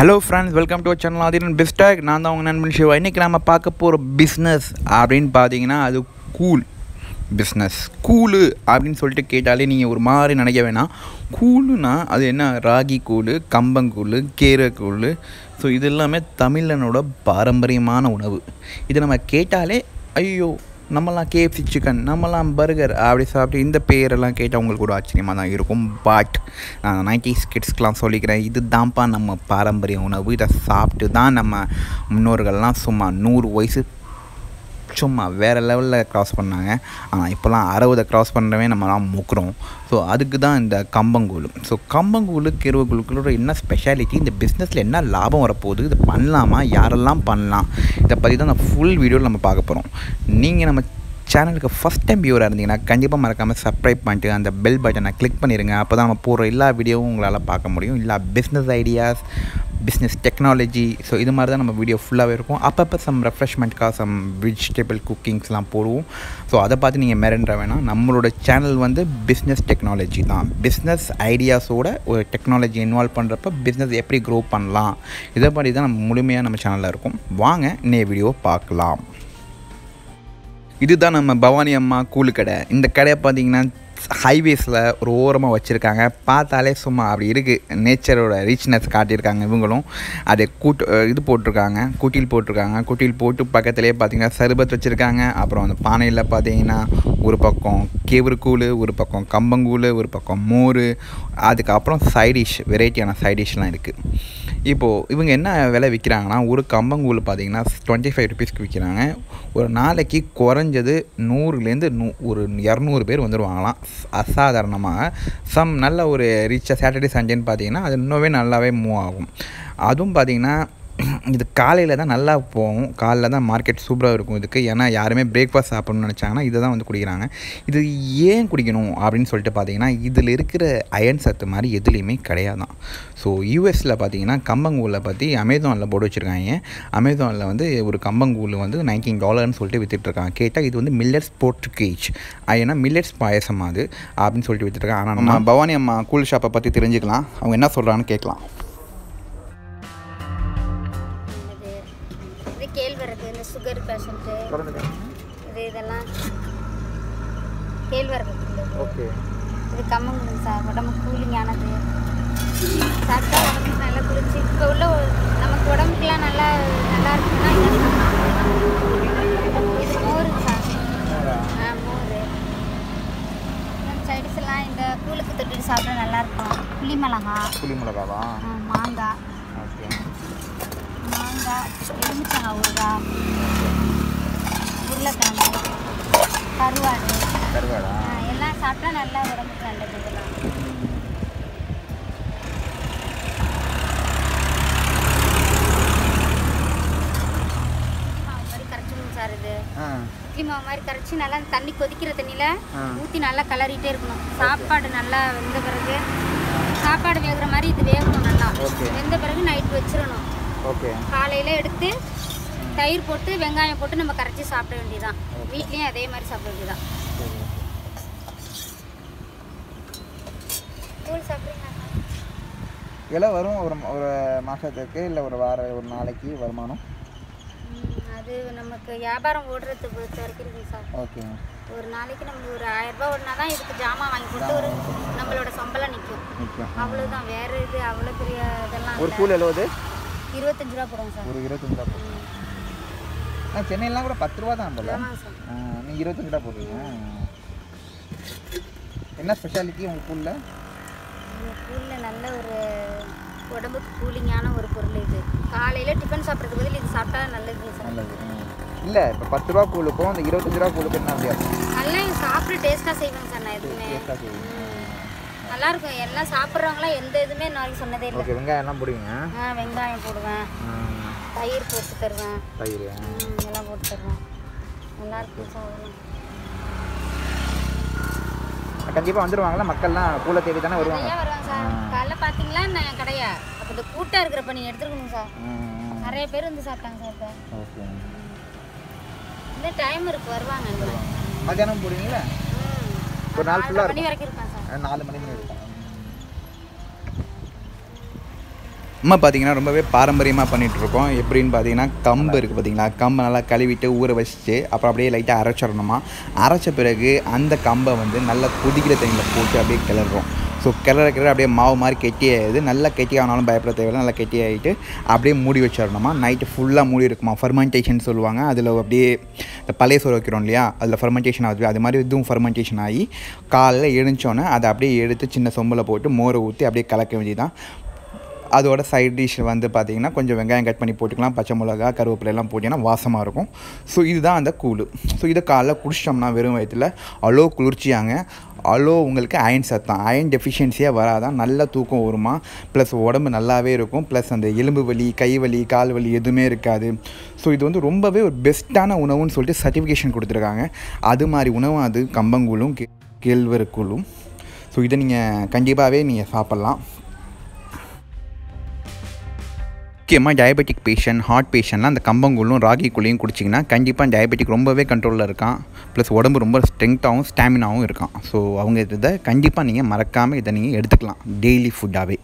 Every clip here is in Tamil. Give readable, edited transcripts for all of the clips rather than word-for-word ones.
Hello friends, welcome to our channel. Adhiran Bistag. நான் தான் உங்க நண்பன் சிவா. இன்னைக்கு நாம பார்க்க போற பிசினஸ் அப்படினு பாத்தீங்கன்னா அது கூல் பிசினஸ். கூல் அப்படினு சொல்லிட்டு கேட்டாலே நீங்க ஒரு மாதிரி நினைக்க வேணாம். கூல்னா அது என்ன ராகி கூல், கம்பங்கூல், கேரக்கூல். ஸோ இது எல்லாமே தமிழனோட பாரம்பரியமான உணவு. இது நம்ம கேட்டாலே ஐயோ நம்மலாம் கேஎஃப்சி சிக்கன், நம்மலாம் பர்கர் அப்படி சாப்பிட்டு இந்த பேரெல்லாம் கேட்டால் உங்களுக்கு ஒரு ஆச்சரியமாக தான் இருக்கும். பட் நான் 90s கிட்ஸ்க்கெலாம் சொல்லிக்கிறேன், இது தான்ப்பா நம்ம பாரம்பரிய உணவு. இதை சாப்பிட்டு தான் நம்ம முன்னோர்கள்லாம் சும்மா 100 வயசு சும்மா வேறு லெவலில் க்ராஸ் பண்ணாங்க. ஆனால் இப்போலாம் 60 க்ராஸ் பண்ணுறவே நம்மலாம் முக்குறோம். ஸோ அதுக்கு தான் இந்த கம்பங்கூழ். ஸோ கம்பங்கூழ் கேரக்கூழுக்குள்ள என்ன ஸ்பெஷாலிட்டி, இந்த பிஸ்னஸில் என்ன லாபம் வரப்போகுது, இதை பண்ணலாமா, யாரெல்லாம் பண்ணலாம், இதை பற்றி தான் நான் ஃபுல் வீடியோவில் நம்ம பார்க்க போகிறோம். நீங்கள் நம்ம சேனலுக்கு ஃபஸ்ட் டைம் வியூவராக இருந்தீங்கன்னா கண்டிப்பாக மறக்காமல் சப்ஸ்கிரைப் பண்ணிட்டு அந்த பெல் பட்டனை கிளிக் பண்ணிடுங்க. அப்போ தான் நம்ம போடுற எல்லா வீடியோவும் உங்களால் பார்க்க முடியும். எல்லா business ideas, business technology, so இது மாதிரி தான் நம்ம வீடியோ ஃபுல்லாகவே இருக்கும். அப்பப்போ சம் ரெஃப்ரெஷ்மெண்ட்காக சம் வெஜிடபிள் குக்கிங்ஸ்லாம் போடுவோம். ஸோ அதை பார்த்து நீங்கள் மிரண்ட வேணாம். நம்மளோட சேனல் வந்து பிஸ்னஸ் டெக்னாலஜி தான். பிஸ்னஸ் ஐடியாஸோட ஒரு டெக்னாலஜி இன்வால்வ் பண்ணுறப்ப பிஸ்னஸ் எப்படி க்ரோ பண்ணலாம், இதை மாதிரி தான் நம்ம முழுமையாக நம்ம சேனலில் இருக்கும். வாங்க இன்னைய வீடியோ பார்க்கலாம். இதுதான் நம்ம பவானி அம்மா கூழ் கடை. இந்த கடையை பார்த்தீங்கன்னா ஹைவேஸில் ஒரு ஓரமாக வச்சுருக்காங்க. பார்த்தாலே சும்மா அப்படி இருக்குது, நேச்சரோட ரிச்னஸ் காட்டியிருக்காங்க. இவங்களும் அதை இது போட்டிருக்காங்க, குட்டில் போட்டிருக்காங்க. குட்டில் போட்டு பக்கத்துலேயே பார்த்தீங்கன்னா சர்பத் வச்சுருக்காங்க. அப்புறம் அந்த பானையில் பார்த்தீங்கன்னா ஒரு பக்கம் கேவருக்கூழ், ஒரு பக்கம் கம்பங்கூழ், ஒரு பக்கம் மோர், அதுக்கப்புறம் சைடிஷ் வெரைட்டியான சைடிஷ்லாம் இருக்குது. இப்போது இவங்க என்ன விலை விற்கிறாங்கன்னா, ஒரு கம்பங்கூழ் பார்த்தீங்கன்னா 25 ருபீஸ்க்கு விற்கிறாங்க. ஒரு நாளைக்கு குறைஞ்சது 100லேருந்து ஒரு 200 பேர் வந்துடுவாங்களாம் அசாதாரணமாக. நல்ல ஒரு ரிச்சாக சாட்டர்டே சண்டேன்னு பார்த்தீங்கன்னா அது இன்னுமே நல்லாவே மூவ் ஆகும். அதுவும் பார்த்திங்கன்னா இது காலையில் தான் நல்லா போகும். காலைல தான் மார்க்கெட் சூப்பராக இருக்கும் இதுக்கு. ஏன்னா யாருமே பிரேக்ஃபாஸ்ட் சாப்பிட்ணுன்னு நினச்சாங்கன்னா இதை தான் வந்து குடிக்கிறாங்க. இது ஏன் குடிக்கணும் அப்படின்னு சொல்லிட்டு பார்த்தீங்கன்னா, இதில் இருக்கிற அயன் சத்து மாதிரி எதுலேயுமே கிடையாதான். ஸோ யூஎஸில் பார்த்தீங்கன்னா கம்பங்கூழை பற்றி அமேசானில் போட்டு வச்சுருக்காங்க. அமேசானில் வந்து ஒரு கம்பங்கூழ் வந்து $19 சொல்லிட்டு விற்றுட்ருக்காங்க. கேட்டால் இது வந்து மில்லட்ஸ் போர்ட்ரிகேஜ், ஏன்னா மில்லட்ஸ் பாயசம் அது அப்படின்னு சொல்லிட்டு விற்றுட்ருக்காங்க. ஆனால் நம்ம பவானி அம்மா கூழ் ஷாப்பை பற்றி தெரிஞ்சுக்கலாம், அவங்க என்ன சொல்கிறான்னு கேட்கலாம். கேழ்வரகு, இந்த சுகர் பேஷண்ட்டு இதெல்லாம் கேழ்வரகு. ஓகே, இது கம்மங்கூழ் சார், உடம்பு கூலிங்கானது. சாப்பிட்டா உடம்புக்கு நல்லா குளிர்ச்சி. இப்போ உள்ள நமக்கு உடம்புக்குலாம் நல்லா இருக்குன்னா இது மோர் சார். மோர் சைடிஸ் எல்லாம் இந்த கூழுக்கு தொட்டுட்டு சாப்பிட்டா நல்லாயிருக்கும். புளிமிளகாவா, மாங்காய், எலுமிச்சங்காய் ஊறுகாய், உருளைக்கிழங்கு, கருவாடு எல்லாம் சாப்பிட்டா நல்லா உடம்புக்கு நல்லது. இதெல்லாம் மாவு மாதிரி கரைச்சிக்கணும் சார். இது இட்லி மாவு மாதிரி கரைச்சி நல்லா தண்ணி கொதிக்கிற தண்ணியில் ஊற்றி நல்லா கிளறிட்டே இருக்கணும். சாப்பாடு நல்லா வெந்த பிறகு, சாப்பாடு வேகிற மாதிரி இது வேகணும். நல்லா வெந்த பிறகு நைட்டு வச்சிடணும். காலையில் எடுத்து தயிர் போட்டு வெங்காயம் போட்டு நம்ம கரைச்சி சாப்பிட வேண்டியதான். வீட்லேயும் அதே மாதிரி சாப்பிட வேண்டியதான். கூழ் சாப்பிட்றீங்களா? எல்லாம் வரும் ஒரு மாதத்துக்கு இல்லை ஒரு நாளைக்கு வருமானம்? அது நமக்கு வியாபாரம் ஓடுறது பொறுத்த வரைக்கும் இருக்குது சார். ஓகே, ஒரு நாளைக்கு நம்ம ஒரு 1000 ரூபா ஓடினா தான் இதுக்கு ஜாமான் வாங்கி போட்டு ஒரு நம்மளோட சம்பளம் நிற்கும். அவ்வளோதான், வேறு இது அவ்வளோ பெரிய இதெல்லாம். ஒரு கூழ் எவ்வளவு? 25 ரூபா போடுவோம் சார். ஒரு 25 ரூபா போடுவோம். சென்னையெல்லாம் கூட 10 ரூபா தான் போல. நீங்கள் 25 ரூபா போடுறீங்க. என்ன ஸ்பெஷாலிட்டி உங்கள் கூழில்? கூழில் நல்ல ஒரு உடம்புக்கு கூலிங்கான ஒரு பொருள் இது. காலையில் டிஃபன் சாப்பிட்றதுக்கு பதில் இது சாப்பிட்டா நல்லது சார். நல்லது இல்லை, இப்போ 10 ரூபா கூழுக்கும் அந்த 25 ரூபா கூழுக்கும் என்ன வித்தியாசம்? நல்லா சாப்பிட்டு டேஸ்ட்டாக செய்வேங்க சார். நான் எதுவுமே நல்லாயிருக்கும். எல்லாம் சாப்பிட்றவங்களாம் எந்த இதுவுமே நான் சொன்னதே இல்லை. ஓகே, வெங்காயம் எல்லாம் போடுவீங்க? வெங்காயம் போடுவேன், தயிர் போட்டு தருவேன், தயிர் எல்லாம் போட்டு தருவேன். நல்லாயிருக்கும் சார். கண்டிப்பாக வந்துடுவாங்களா மக்கள்லாம்? கூழை தேடி தானே வருவாங்க? வருவாங்க சார். காலைல பார்த்தீங்களா நான் கடையா அப்போ இந்த கூட்டாக இருக்கிறப்ப நீங்கள் எடுத்துக்கணும் சார். நிறைய பேர் வந்து சாப்பிட்டாங்க சார். இப்போ ஓகே, இந்த டைம் இருக்குது, வருவாங்க. மத்தியானம் போடுவீங்களா? ஒரு நாள் ஃபுல்லாக 4 மணி வரைக்கும் இருப்பேன் சார். 4 மணி இருக்கும். நம்ம பார்த்திங்கன்னா ரொம்பவே பாரம்பரியமாக பண்ணிகிட்ருக்கோம். எப்படின்னு பார்த்தீங்கன்னா கம்பு இருக்குது பார்த்திங்களா, கம்பை நல்லா கழுவிட்டு ஊற வச்சுட்டு அப்புறம் அப்படியே லைட்டாக அரைச்சிடணுமா. அரைச்ச பிறகு அந்த கம்பை வந்து நல்லா கொதிக்கிற தண்ணியில் போட்டு அப்படியே கிளறுறோம். ஸோ கிளற அப்படியே மாவு மாதிரி கெட்டியாகிடுது. நல்லா கெட்டியானாலும் பயப்பட தேவையில்லை. நல்லா கெட்டியாகிட்டு அப்படியே மூடி வச்சிடணுமா. நைட்டு ஃபுல்லாக மூடி இருக்குமா. ஃபர்மெண்டேஷன் சொல்லுவாங்க. அதில் அப்படியே இந்த பழைய சோறு வைக்கிறோம் இல்லையா, அதில் ஃபர்மெண்டேஷன் ஆகுது. அது மாதிரி இதுவும் ஃபர்மெண்டேஷன் ஆகி காலையில் எழுந்தோன்னே அதை அப்படியே எடுத்து சின்ன சொம்பில் போட்டு மோரை ஊற்றி அப்படியே கலக்க வேண்டியதான். அதோட சைட் டிஷ் வந்து பார்த்திங்கன்னா கொஞ்சம் வெங்காயம் கட் பண்ணி போட்டுக்கலாம், பச்சை மிளகா கருவேப்பிலையெல்லாம் போட்டிங்கன்னா வாசமாக இருக்கும். ஸோ இதுதான் அந்த கூழ். ஸோ இதை காலைல குடிச்சிட்டோம்னா வெறும் வயிற்றில் அவ்வளோ குளிர்ச்சியாங்க. அவ்வளோ உங்களுக்கு அயன் சத்தம், அயன் டெஃபிஷியன்சியாக வராதான், நல்ல தூக்கம் வருமா. ப்ளஸ் உடம்பு நல்லாவே இருக்கும். ப்ளஸ் அந்த எலும்பு வலி, கை வலி, கால் வலி எதுவுமே இருக்காது. ஸோ இது வந்து ரொம்பவே ஒரு பெஸ்ட்டான உணவுன்னு சொல்லிட்டு சர்டிஃபிகேஷன் கொடுத்துருக்காங்க. அது மாதிரி உணவு அது கம்பங்கூழும் கேழ்வரக்கூழும். ஸோ இதை நீங்கள் கண்டிப்பாகவே நீங்கள் சாப்பிட்லாம். முக்கியமாக டயபெட்டிக் பேஷண்ட், ஹார்ட் பேஷண்ட்லாம் அந்த கம்பங்கூழும் ராகிக்கூழையும் குடிச்சிங்கன்னா கண்டிப்பாக டயபெட்டிக் ரொம்பவே கண்ட்ரோலில் இருக்கான். ப்ளஸ் உடம்பு ரொம்ப ஸ்ட்ரென்த்தாகவும் ஸ்டாமினாவும் இருக்கான். ஸோ அவங்க இதை கண்டிப்பாக நீங்கள் மறக்காமல் இதை நீங்கள் எடுத்துக்கலாம் டெய்லி ஃபுட்டாகவே.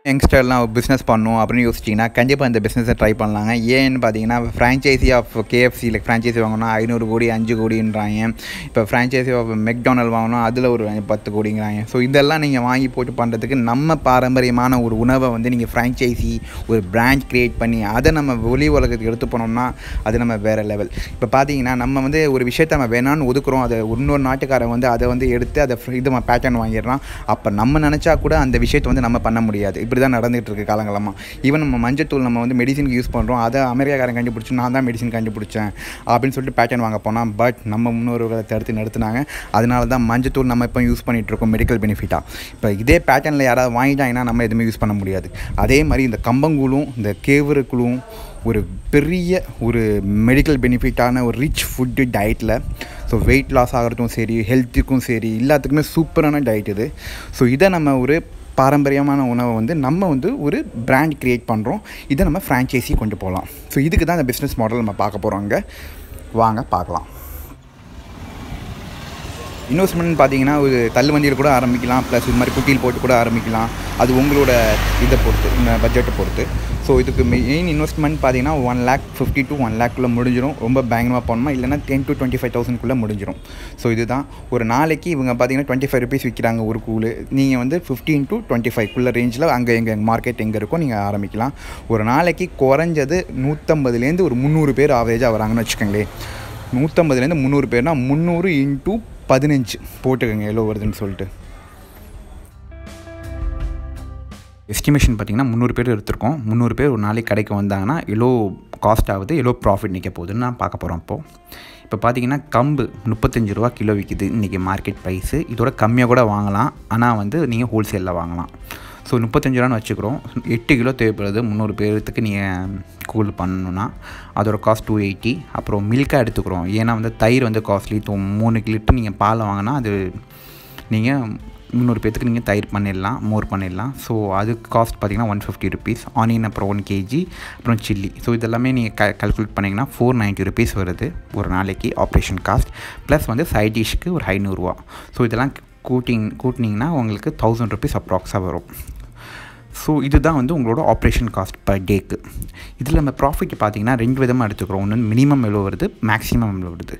யங்ஸ்டர்லாம் பிஸ்னஸ் பண்ணணும் அப்படின்னு யோசிச்சிங்கன்னா கண்டிப்பாக இந்த பிஸ்னஸை ட்ரை பண்ணலாங்க. ஏன்னு பார்த்தீங்கன்னா ஃப்ரான்ச்சைசி ஆஃப் KFC ஃப்ரான்ச்சைசி வாங்கினா 500 கோடி 5 கோடின்றாங்க. இப்போ ஃப்ரான்ச்சைசி ஆஃப் மெக்டானல் வாங்கினா அதில் ஒரு 10 கோடிங்கிறாங்க. ஸோ இதெல்லாம் நீங்கள் வாங்கி போட்டு பண்ணுறதுக்கு நம்ம பாரம்பரியமான ஒரு உணவை வந்து நீங்கள் ஃப்ரான்ச்சைசி ஒரு பிராண்ட் க்ரியேட் பண்ணி அதை நம்ம ஒலி உலகத்துக்கு எடுத்து போனோம்னா அது நம்ம வேறு லெவல். இப்போ பார்த்தீங்கன்னா நம்ம வந்து ஒரு விஷயத்தை நம்ம வேணான்னு ஒதுக்குறோம், அதை இன்னொரு நாட்டுக்காரன் வந்து அதை வந்து எடுத்து அதை இது பேட்டர்ன் வாங்கிடுறான். அப்போ நம்ம நினச்சா கூட அந்த விஷயத்தை வந்து நம்ம பண்ண முடியாது. இப்படி தான் நடந்துகிட்டு இருக்குது காலங்களமாக. ஈவன் நம்ம மஞ்சத்தூள் நம்ம வந்து மெடிசனுக்கு யூஸ் பண்ணுறோம், அதை அமெரிக்காரன் கண்டுபிடிச்சி நான் தான் மெடிசன் கண்டுபிடிச்சேன் அப்படின்னு சொல்லிட்டு பேட்டர்ன் வாங்க போனால் பட் நம்ம முன்னோர்களை தடுத்து நிறுத்தினாங்க. அதனால தான் மஞ்சத்தூள் நம்ம இப்போ யூஸ் பண்ணிகிட்ருக்கோம் மெடிக்கல் பெனிஃபிட்டாக. இப்போ இதே பேட்டர்னில் யாராவது வாங்கிட்டாங்கன்னா நம்ம எதுவுமே யூஸ் பண்ண முடியாது. அதே மாதிரி இந்த கம்பங்கூழும் இந்த கேழ்வரகுலும் ஒரு பெரிய ஒரு மெடிக்கல் பெனிஃபிட்டான ஒரு ரிச் ஃபுட்டு டயட்டில். ஸோ வெயிட் லாஸ் ஆகிறதுக்கும் சரி, ஹெல்த்துக்கும் சரி, எல்லாத்துக்குமே சூப்பரான டயட் இது. ஸோ இதை நம்ம ஒரு பாரம்பரியமான உணவை வந்து நம்ம வந்து ஒரு பிராண்ட் க்ரியேட் பண்ணுறோம். இதை நம்ம ஃப்ரான்ச்சைஸி கொண்டு போகலாம். ஸோ இதுக்கு தான் இந்த பிஸ்னஸ் மாடல் நம்ம பார்க்க போகிறோங்க. வாங்க பார்க்கலாம். இன்வெஸ்ட்மெண்ட் பார்த்தீங்கன்னா ஒரு தள்ளுவண்டியில் கூட ஆரம்பிக்கலாம், ப்ளஸ் இது மாதிரி குட்டியில் போட்டு கூட ஆரம்பிக்கலாம். அது உங்களோட இதை பொறுத்து, இந்த பட்ஜெட்டை பொறுத்து. ஸோ இதுக்கு மெயின் இன்வெஸ்ட்மெண்ட் பார்த்தீங்கன்னா 1,50,000 to 1,00,000 முடிஞ்சிடும். ரொம்ப பயங்கரமாக போகணுமா, இல்லைனா 10,000 to 25,000 முடிஞ்சிடும். ஸோ இதுதான் ஒரு நாளைக்கு இவங்க பார்த்தீங்கன்னா 25 rupees விற்கிறாங்க ஒரு கூழ். நீங்கள் வந்து 15 to 25 ரேஞ்சில் அங்கே எங்கள் மார்க்கெட் எங்கே இருக்கோ நீங்கள் ஆரம்பிக்கலாம். ஒரு நாளைக்கு குறைஞ்சது 150 ஒரு 300 பேர் ஆவரேஜாக வராங்கன்னு வச்சுக்கோங்களேன். 150 300 பேர்னா 300 into 15 போட்டுக்கோங்க எவ்வளோ வருதுன்னு சொல்லிட்டு. எஸ்டிமேஷன் பார்த்திங்கன்னா 300 பேர் எடுத்திருக்கோம். 300 பேர் ஒரு நாளைக்கு கடைக்கு வந்தாங்கன்னா எவ்வளோ காஸ்ட் ஆகுது, எவ்வளோ ப்ராஃபிட் நிற்க போகுதுன்னு நான் பார்க்க போகிறோம். இப்போ பார்த்தீங்கன்னா கம்பு 35 ரூபா கிலோ விற்கிது இன்றைக்கி மார்க்கெட் ப்ரைஸு. இதோட கம்மியாக கூட வாங்கலாம், ஆனால் வந்து நீங்கள் ஹோல்சேலில் வாங்கலாம். ஸோ 35 ரூபான்னு வச்சுக்கிறோம். 8 கிலோ தேவைப்படுது 300 பேருக்கு நீங்கள் கூழ் பண்ணணுன்னா. அதோட காஸ்ட் 280. அப்புறம் மில்காக எடுத்துக்கிறோம், ஏன்னா வந்து தயிர் வந்து காஸ்ட்லி. 3 லிட்டர் நீங்கள் பால் வாங்கினா அது நீங்கள் 300 பேருக்கு நீங்கள் தயிர் பண்ணிடலாம், மோர் பண்ணிடலாம். ஸோ அதுக்கு காஸ்ட் பார்த்திங்கன்னா 150 rupees. ஆனியன் அப்புறம் 1 kg அப்புறம் சில்லி. ஸோ இதெல்லாமே நீங்கள் கால்குலேட் பண்ணிங்கன்னா 490 rupees வருது ஒரு நாளைக்கு ஆப்ரேஷன் காஸ்ட். ப்ளஸ் வந்து சைட் டிஷ்க்கு ஒரு 500 ரூபா. ஸோ இதெல்லாம் கூட்டினீங்கன்னா உங்களுக்கு 1000 rupees அப்ராக்ஸாக வரும். ஸோ இதுதான் வந்து உங்களோட ஆப்ரேஷன் காஸ்ட் பர் டேக்கு. இதில் நம்ம ப்ராஃபிட் பார்த்திங்கன்னா 2 விதமாக எடுத்துக்கிறோம். ஒன்று மினிமம் எவ்வளோ வருது, மேக்ஸிமம் எவ்வளோ வருது.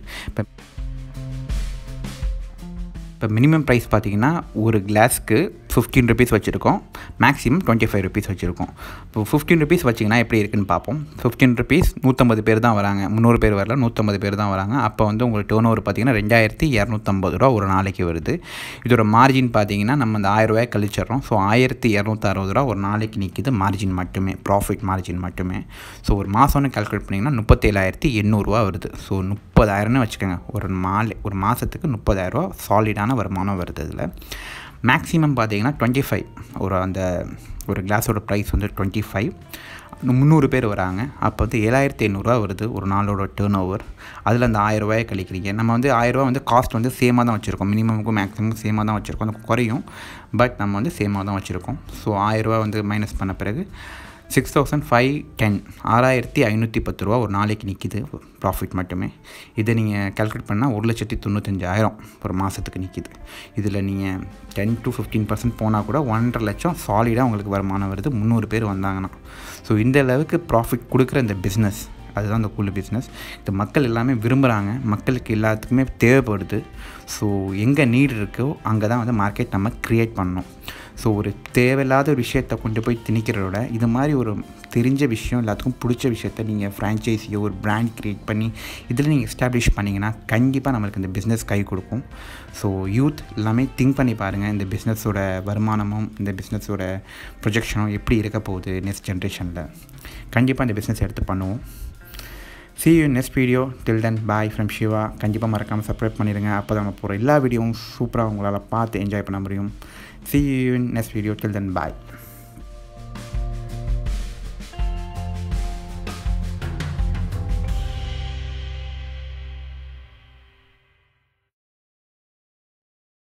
இப்போ மினிமம் ப்ரைஸ் பார்த்திங்கன்னா ஒரு கிளாஸ்க்கு 15 rupees வச்சுருக்கோம், மேக்ஸிமம் 25 rupees வச்சுருக்கோம். இப்போ 15 rupees வச்சிங்கன்னா எப்படி இருக்குன்னு பார்ப்போம். 15 rupees 150 பேர் தான் வராங்க, 300 பேர் வரல, 150 பேர் தான் வராங்க. அப்போ வந்து உங்களுக்கு டேர்ன் ஓவர் பார்த்திங்கன்னா 2250 ரூபா ஒரு நாளைக்கு வருது. இதோட மார்ஜின் பார்த்திங்கன்னா நம்ம அந்த 1000 ரூபாய் கழிச்சிட்றோம். ஸோ 1260 ரூபா ஒரு நாளைக்கு நிற்கிது மார்ஜின் மட்டுமே, ப்ராஃபிட் மார்ஜின் மட்டுமே. ஸோ ஒரு மாதம்னு கால்குலேட் பண்ணிங்கன்னா 37,800 ரூபா வருது. ஸோ 30,000ன்னு வச்சுக்கோங்க. ஒரு மாதத்துக்கு 30,000 ரூபா சாலிடான வருமானம் வருது. இதில் மேக்ஸிமம் பார்த்தீங்கன்னா 25 ஒரு கிளாஸோட ப்ரைஸ் வந்து 25. 300 பேர் வராங்க, அப்போ வந்து 7,800 ரூபா வருது ஒரு நாளோட டேர்ன் ஓவர். அதில் அந்த 1000 ரூபாயை கழிக்கிறீங்க. நம்ம வந்து 1000 ரூபா வந்து காஸ்ட் வந்து சேமாக தான் வச்சுருக்கோம், மினிமமுக்கும் மேக்ஸிமம் சேமாக தான் வச்சுருக்கோம். அது குறையும், பட் நம்ம வந்து சேமாக தான் வச்சுருக்கோம். ஸோ 1000 ரூபா வந்து மைனஸ் பண்ண பிறகு 6,510 6510 ரூபா ஒரு நாளைக்கு நிற்கிது ப்ராஃபிட் மட்டுமே. இதை நீங்கள் கால்குலேட் பண்ணால் 1,95,000 ஒரு மாதத்துக்கு நிற்கிது. இதில் நீங்கள் 10 to 15% போனால் கூட 1.5 லட்சம் சாலிடாக உங்களுக்கு வருமானம் வருது 300 பேர் வந்தாங்கன்னா. ஸோ இந்த அளவுக்கு ப்ராஃபிட் கொடுக்குற இந்த பிஸ்னஸ் அதுதான் இந்த கூல் பிஸ்னஸ். இந்த மக்கள் எல்லாமே விரும்புகிறாங்க, மக்களுக்கு எல்லாத்துக்குமே தேவைப்படுது. ஸோ எங்கே நீட் இருக்கோ அங்கே தான் வந்து மார்க்கெட் நம்ம க்ரியேட் பண்ணணும். ஸோ ஒரு தேவையில்லாத ஒரு விஷயத்தை கொண்டு போய் திணிக்கிறதோட இது மாதிரி ஒரு தெரிஞ்ச விஷயம் எல்லாத்துக்கும் பிடிச்ச விஷயத்த நீங்கள் ஃப்ரான்ச்சைஸியோ ஒரு பிராண்ட் க்ரியேட் பண்ணி இதில் நீங்கள் எஸ்டாப்ளிஷ் பண்ணிங்கன்னா கண்டிப்பாக நம்மளுக்கு இந்த பிஸ்னஸ் கை கொடுக்கும். ஸோ யூத் எல்லாமே திங்க் பண்ணி பாருங்கள், இந்த பிஸ்னஸோட வருமானமும் இந்த பிஸ்னஸோட ப்ரொஜெக்ஷனும் எப்படி இருக்க போகுது நெக்ஸ்ட் ஜென்ரேஷனில். கண்டிப்பாக இந்த பிஸ்னஸ் எடுத்து பண்ணுவோம். See you in next video. Till then, bye from Shiva. கண்டிப்பாக மறக்காமல் சப்ஸ்கிரைப் பண்ணிடுங்க. அப்போ தான் நம்ம போகிற எல்லா வீடியோவும் சூப்பராக உங்களால் பார்த்து என்ஜாய் பண்ண முடியும். See you in next video. Till then, bye.